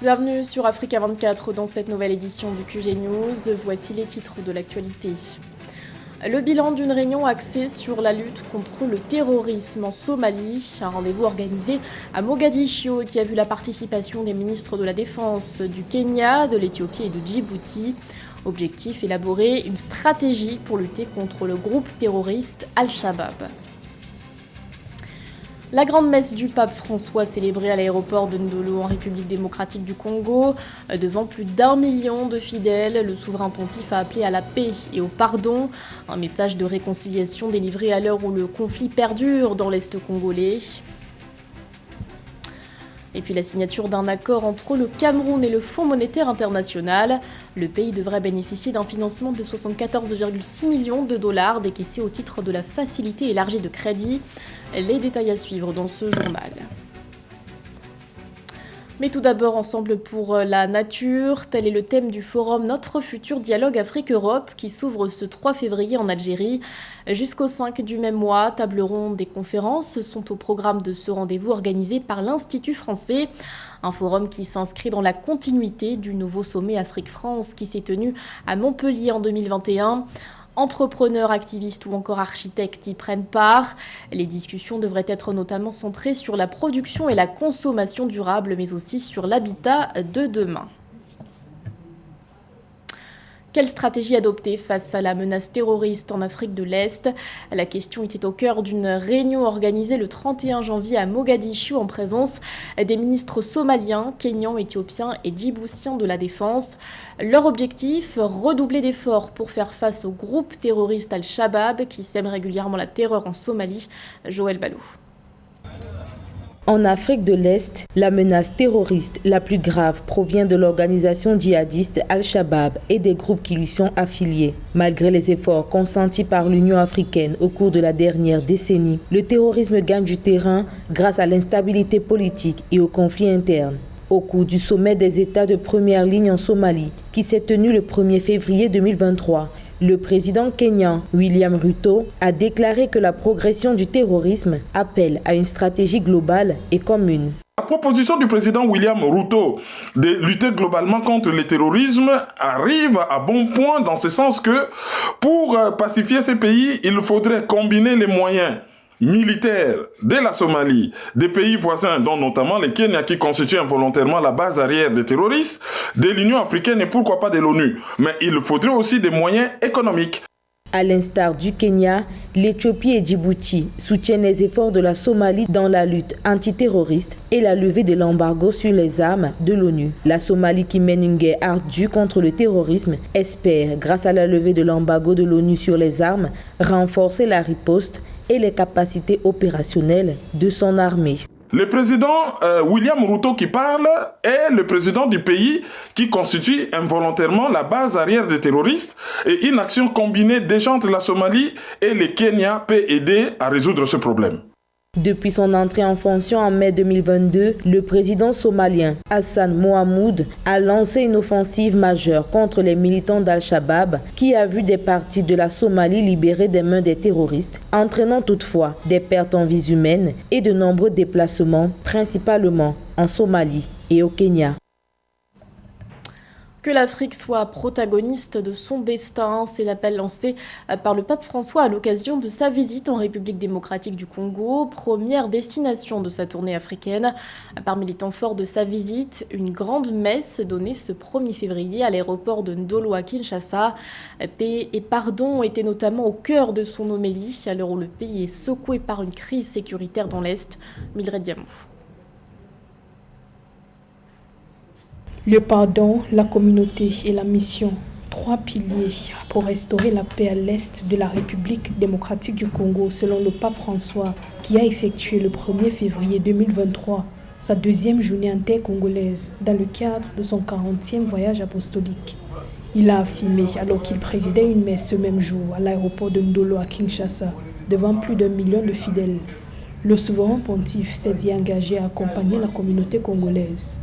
Bienvenue sur Africa 24 dans cette nouvelle édition du QG News. Voici les titres de l'actualité. Le bilan d'une réunion axée sur la lutte contre le terrorisme en Somalie. Un rendez-vous organisé à Mogadiscio qui a vu la participation des ministres de la Défense du Kenya, de l'Éthiopie et de Djibouti. Objectif, élaborer une stratégie pour lutter contre le groupe terroriste Al-Shabaab. La grande messe du pape François célébrée à l'aéroport de Ndolo en République démocratique du Congo. Devant plus d'1 million de fidèles, le souverain pontife a appelé à la paix et au pardon. Un message de réconciliation délivré à l'heure où le conflit perdure dans l'Est congolais. Et puis la signature d'un accord entre le Cameroun et le Fonds monétaire international. Le pays devrait bénéficier d'un financement de 74,6 millions de dollars décaissés au titre de la facilité élargie de crédit. Les détails à suivre dans ce journal. Mais tout d'abord, ensemble pour la nature, tel est le thème du forum Notre futur dialogue Afrique-Europe qui s'ouvre ce 3 février en Algérie. Jusqu'au 5 du même mois, table ronde et conférences sont au programme de ce rendez-vous organisé par l'Institut français. Un forum qui s'inscrit dans la continuité du nouveau sommet Afrique-France qui s'est tenu à Montpellier en 2021. Entrepreneurs, activistes ou encore architectes y prennent part. Les discussions devraient être notamment centrées sur la production et la consommation durable, mais aussi sur l'habitat de demain. Quelle stratégie adopter face à la menace terroriste en Afrique de l'Est? La question était au cœur d'une réunion organisée le 31 janvier à Mogadiscio en présence des ministres somaliens, kenyans, éthiopiens et djiboutiens de la Défense. Leur objectif, redoubler d'efforts pour faire face au groupe terroriste Al-Shabaab qui sème régulièrement la terreur en Somalie. Joël Balou. En Afrique de l'Est, la menace terroriste la plus grave provient de l'organisation djihadiste Al-Shabaab et des groupes qui lui sont affiliés. Malgré les efforts consentis par l'Union africaine au cours de la dernière décennie, le terrorisme gagne du terrain grâce à l'instabilité politique et aux conflits internes. Au cours du sommet des États de première ligne en Somalie, qui s'est tenu le 1er février 2023, le président kenyan William Ruto a déclaré que la progression du terrorisme appelle à une stratégie globale et commune. La proposition du président William Ruto de lutter globalement contre le terrorisme arrive à bon point dans ce sens que pour pacifier ces pays, il faudrait combiner les moyens militaires de la Somalie, des pays voisins, dont notamment le Kenya qui constitue involontairement la base arrière des terroristes, de l'Union africaine et pourquoi pas de l'ONU. Mais il faudrait aussi des moyens économiques. À l'instar du Kenya, l'Éthiopie et Djibouti soutiennent les efforts de la Somalie dans la lutte antiterroriste et la levée de l'embargo sur les armes de l'ONU. La Somalie, qui mène une guerre ardue contre le terrorisme, espère, grâce à la levée de l'embargo de l'ONU sur les armes, renforcer la riposte et les capacités opérationnelles de son armée. Le président William Ruto qui parle est le président du pays qui constitue involontairement la base arrière des terroristes et une action combinée déjà entre la Somalie et le Kenya peut aider à résoudre ce problème. Depuis son entrée en fonction en mai 2022, le président somalien Hassan Mohamoud a lancé une offensive majeure contre les militants d'Al-Shabaab qui a vu des parties de la Somalie libérées des mains des terroristes, entraînant toutefois des pertes en vies humaines et de nombreux déplacements, principalement en Somalie et au Kenya. Que l'Afrique soit protagoniste de son destin, c'est l'appel lancé par le pape François à l'occasion de sa visite en République démocratique du Congo, première destination de sa tournée africaine. Parmi les temps forts de sa visite, une grande messe donnée ce 1er février à l'aéroport de Ndolo à Kinshasa. Paix et pardon étaient notamment au cœur de son homélie, à l'heure où le pays est secoué par une crise sécuritaire dans l'Est. Mildred Diamou. Le pardon, la communauté et la mission, 3 piliers pour restaurer la paix à l'est de la République démocratique du Congo, selon le pape François, qui a effectué le 1er février 2023 sa 2e journée intercongolaise dans le cadre de son 40e voyage apostolique. Il a affirmé, alors qu'il présidait une messe ce même jour à l'aéroport de Ndolo à Kinshasa, devant plus d'1 million de fidèles. Le souverain pontife s'est dit engagé à accompagner la communauté congolaise.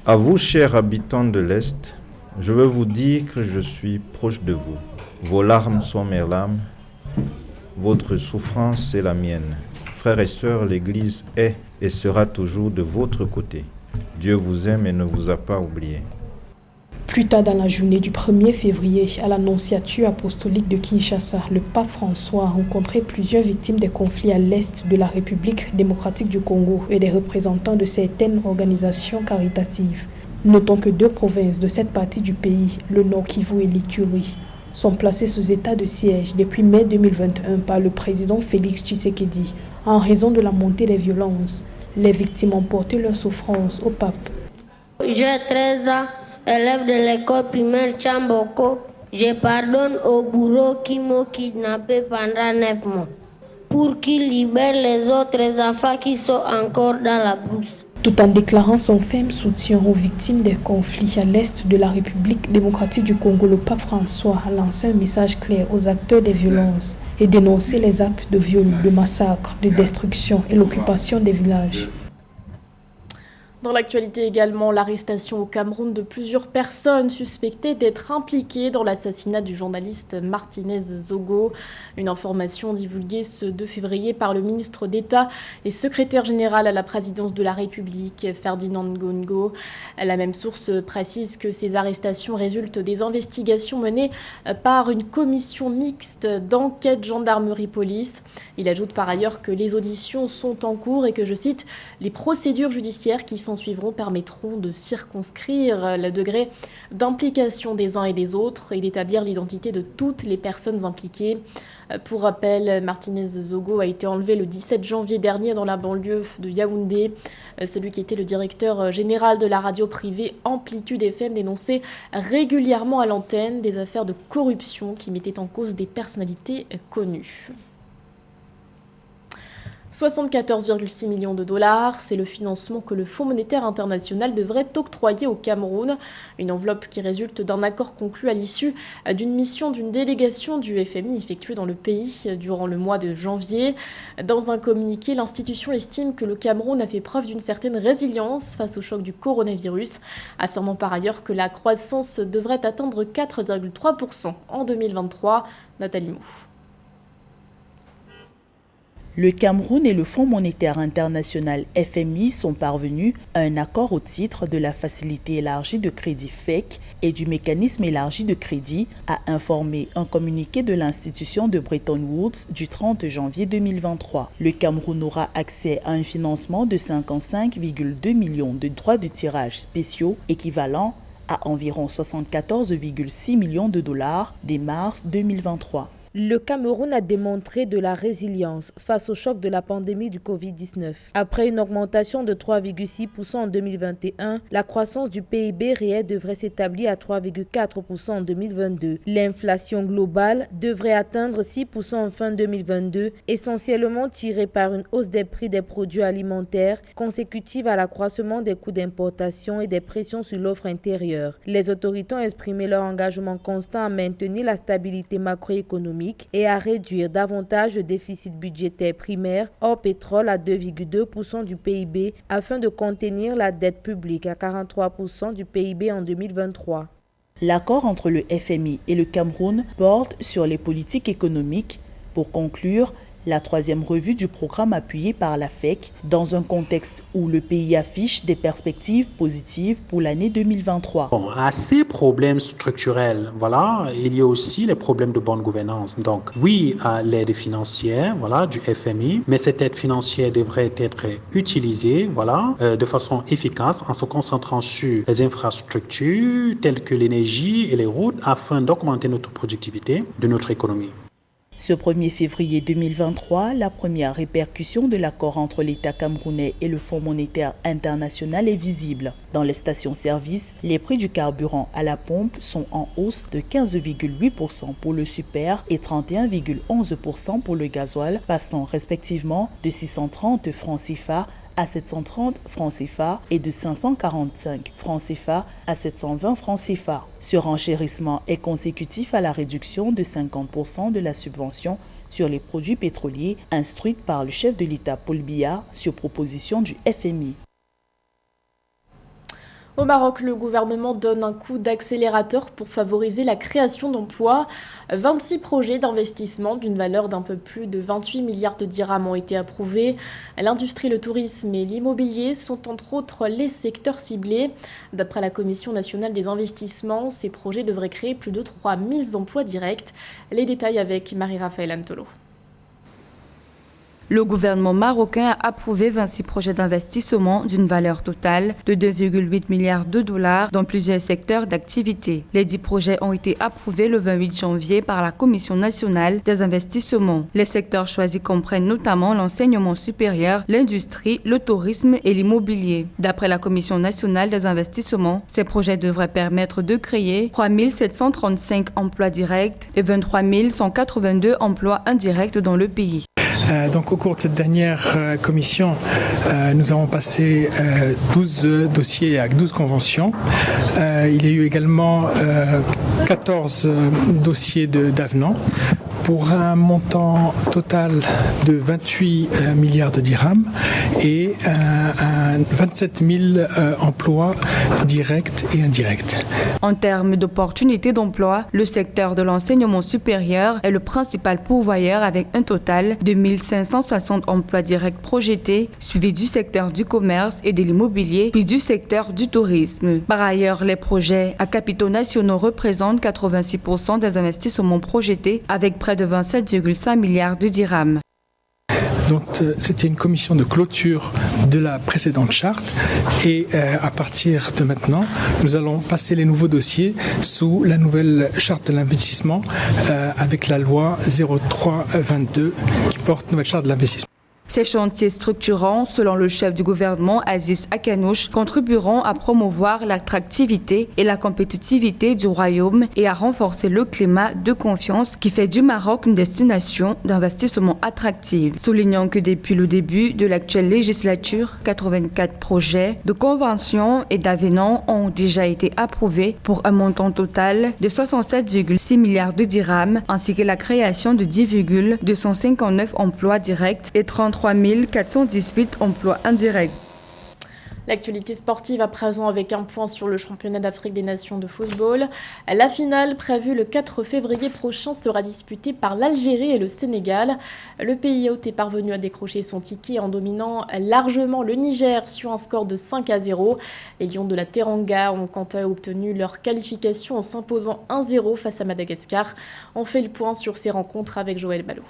À vous, chers habitants de l'Est, je veux vous dire que je suis proche de vous. Vos larmes sont mes larmes, votre souffrance est la mienne. Frères et sœurs, l'Église est et sera toujours de votre côté. Dieu vous aime et ne vous a pas oublié. Plus tard dans la journée du 1er février, à l'Annonciature apostolique de Kinshasa, le pape François a rencontré plusieurs victimes des conflits à l'est de la République démocratique du Congo et des représentants de certaines organisations caritatives. Notons que 2 provinces de cette partie du pays, le Nord Kivu et l'Ituri, sont placées sous état de siège depuis mai 2021 par le président Félix Tshisekedi. En raison de la montée des violences, les victimes ont porté leur souffrance au pape. J'ai 13 ans. Élève de l'école primaire Chamboko, je pardonne au bourreau qui m'a kidnappé pendant 9 mois pour qu'il libère les autres enfants qui sont encore dans la brousse. Tout en déclarant son ferme soutien aux victimes des conflits à l'est de la République démocratique du Congo, le pape François a lancé un message clair aux acteurs des violences et dénoncé les actes de viol, de massacre, de destruction et l'occupation des villages. Dans l'actualité également, l'arrestation au Cameroun de plusieurs personnes suspectées d'être impliquées dans l'assassinat du journaliste Martinez Zogo. Une information divulguée ce 2 février par le ministre d'État et secrétaire général à la présidence de la République, Ferdinand Ngongo. La même source précise que ces arrestations résultent des investigations menées par une commission mixte d'enquête gendarmerie-police. Il ajoute par ailleurs que les auditions sont en cours et que, je cite, « les procédures judiciaires qui suivront permettront de circonscrire le degré d'implication des uns et des autres et d'établir l'identité de toutes les personnes impliquées. » Pour rappel, Martinez Zogo a été enlevé le 17 janvier dernier dans la banlieue de Yaoundé. Celui qui était le directeur général de la radio privée Amplitude FM dénonçait régulièrement à l'antenne des affaires de corruption qui mettaient en cause des personnalités connues. 74,6 millions de dollars, c'est le financement que le Fonds monétaire international devrait octroyer au Cameroun. Une enveloppe qui résulte d'un accord conclu à l'issue d'une mission d'une délégation du FMI effectuée dans le pays durant le mois de janvier. Dans un communiqué, l'institution estime que le Cameroun a fait preuve d'une certaine résilience face au choc du coronavirus, affirmant par ailleurs que la croissance devrait atteindre 4,3% en 2023. Nathalie Mou. Le Cameroun et le Fonds monétaire international FMI sont parvenus à un accord au titre de la facilité élargie de crédit FEC et du mécanisme élargi de crédit, a informé un communiqué de l'institution de Bretton Woods du 30 janvier 2023. Le Cameroun aura accès à un financement de 55,2 millions de droits de tirage spéciaux équivalent à environ 74,6 millions de dollars dès mars 2023. Le Cameroun a démontré de la résilience face au choc de la pandémie du Covid-19. Après une augmentation de 3,6% en 2021, la croissance du PIB réel devrait s'établir à 3,4% en 2022. L'inflation globale devrait atteindre 6% en fin 2022, essentiellement tirée par une hausse des prix des produits alimentaires consécutive à l'accroissement des coûts d'importation et des pressions sur l'offre intérieure. Les autorités ont exprimé leur engagement constant à maintenir la stabilité macroéconomique et à réduire davantage le déficit budgétaire primaire hors pétrole à 2,2% du PIB afin de contenir la dette publique à 43% du PIB en 2023. L'accord entre le FMI et le Cameroun porte sur les politiques économiques. Pour conclure, la 3e revue du programme appuyé par la FEC dans un contexte où le pays affiche des perspectives positives pour l'année 2023. À ces problèmes structurels, il y a aussi les problèmes de bonne gouvernance. Donc oui, à l'aide financière, du FMI, mais cette aide financière devrait être utilisée, de façon efficace en se concentrant sur les infrastructures telles que l'énergie et les routes afin d'augmenter notre productivité de notre économie. Ce 1er février 2023, la première répercussion de l'accord entre l'État camerounais et le Fonds monétaire international est visible. Dans les stations-service, les prix du carburant à la pompe sont en hausse de 15,8% pour le super et 31,11% pour le gasoil, passant respectivement de 630 francs CFA à 730 francs CFA et de 545 francs CFA à 720 francs CFA. Ce renchérissement est consécutif à la réduction de 50% de la subvention sur les produits pétroliers instruite par le chef de l'État Paul Biya sur proposition du FMI. Au Maroc, le gouvernement donne un coup d'accélérateur pour favoriser la création d'emplois. 26 projets d'investissement d'une valeur d'un peu plus de 28 milliards de dirhams ont été approuvés. L'industrie, le tourisme et l'immobilier sont entre autres les secteurs ciblés. D'après la Commission nationale des investissements, ces projets devraient créer plus de 3000 emplois directs. Les détails avec Marie-Raphaël Antolo. Le gouvernement marocain a approuvé 26 projets d'investissement d'une valeur totale de 2,8 milliards de dollars dans plusieurs secteurs d'activité. Les 10 projets ont été approuvés le 28 janvier par la Commission nationale des investissements. Les secteurs choisis comprennent notamment l'enseignement supérieur, l'industrie, le tourisme et l'immobilier. D'après la Commission nationale des investissements, ces projets devraient permettre de créer 3 735 emplois directs et 23 182 emplois indirects dans le pays. Donc au cours de cette dernière commission, nous avons passé 12 dossiers avec 12 conventions. Il y a eu également 14 dossiers d'avenants pour un montant total de 28 milliards de dirhams et 27 000 emplois directs et indirects. En termes d'opportunités d'emploi, le secteur de l'enseignement supérieur est le principal pourvoyeur avec un total de 1560 emplois directs projetés, suivi du secteur du commerce et de l'immobilier, puis du secteur du tourisme. Par ailleurs, les projets à capitaux nationaux représentent 86% des investissements projetés avec près de 27,5 milliards de dirhams. Donc c'était une commission de clôture de la précédente charte et à partir de maintenant, nous allons passer les nouveaux dossiers sous la nouvelle charte de l'investissement avec la loi 03-22 qui porte nouvelle charte de l'investissement. Ces chantiers structurants, selon le chef du gouvernement Aziz Akanouche, contribueront à promouvoir l'attractivité et la compétitivité du royaume et à renforcer le climat de confiance qui fait du Maroc une destination d'investissement attractive. Soulignant que depuis le début de l'actuelle législature, 84 projets de conventions et d'avenants ont déjà été approuvés pour un montant total de 67,6 milliards de dirhams ainsi que la création de 10,259 emplois directs et 33 418 emplois indirects. L'actualité sportive à présent avec un point sur le championnat d'Afrique des Nations de football. La finale prévue le 4 février prochain sera disputée par l'Algérie et le Sénégal. Le pays hôte est parvenu à décrocher son ticket en dominant largement le Niger sur un score de 5-0. Les Lions de la Teranga ont quant à eux obtenu leur qualification en s'imposant 1-0 face à Madagascar. On fait le point sur ces rencontres avec Joël Ballot.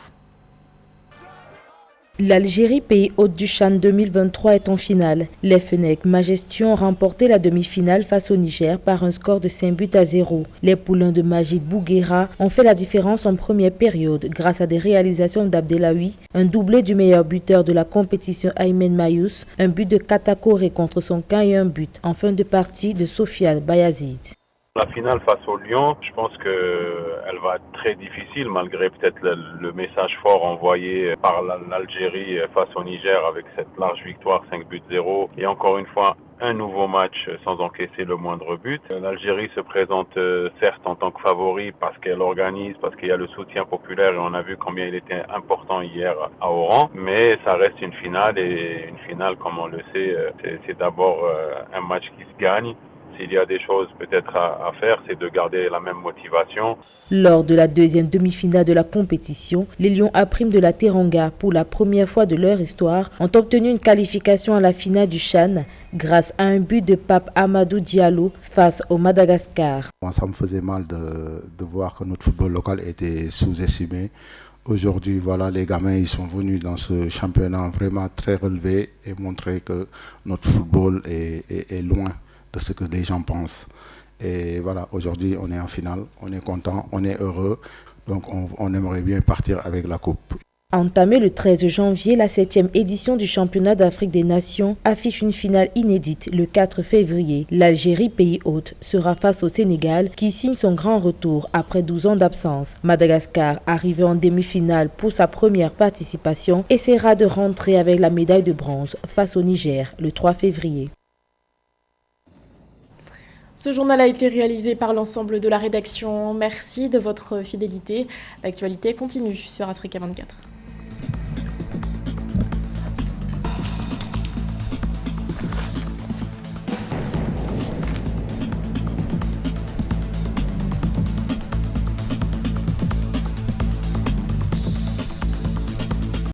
L'Algérie, pays hôte du CHAN 2023, est en finale. Les Fennecs Majestion ont remporté la demi-finale face au Niger par un score de 5-0. Les poulains de Majid Bouguera ont fait la différence en première période grâce à des réalisations d'Abdelawi, un doublé du meilleur buteur de la compétition Aymen Mayous, un but de Katakore contre son camp et un but en fin de partie de Sofiane Bayazid. La finale face au Lyon, je pense qu'elle va être très difficile malgré peut-être le message fort envoyé par l'Algérie face au Niger avec cette large victoire 5-0 et encore une fois un nouveau match sans encaisser le moindre but. L'Algérie se présente certes en tant que favori parce qu'elle organise, parce qu'il y a le soutien populaire et on a vu combien il était important hier à Oran, mais ça reste une finale et une finale comme on le sait, c'est d'abord un match qui se gagne. S'il y a des choses peut-être à faire, c'est de garder la même motivation. Lors de la deuxième demi-finale de la compétition, les Lions A' de la Teranga, pour la première fois de leur histoire, ont obtenu une qualification à la finale du CHAN grâce à un but de Pape Amadou Diallo face au Madagascar. Ça me faisait mal de voir que notre football local était sous-estimé. Aujourd'hui, voilà, les gamins ils sont venus dans ce championnat vraiment très relevé et montrer que notre football est loin de ce que les gens pensent. Et voilà, aujourd'hui, on est en finale, on est content, on est heureux. Donc, on aimerait bien partir avec la coupe. Entamée le 13 janvier, la 7e édition du championnat d'Afrique des Nations affiche une finale inédite le 4 février. L'Algérie, pays hôte, sera face au Sénégal qui signe son grand retour après 12 ans d'absence. Madagascar, arrivé en demi-finale pour sa première participation, essaiera de rentrer avec la médaille de bronze face au Niger le 3 février. Ce journal a été réalisé par l'ensemble de la rédaction. Merci de votre fidélité. L'actualité continue sur Africa 24.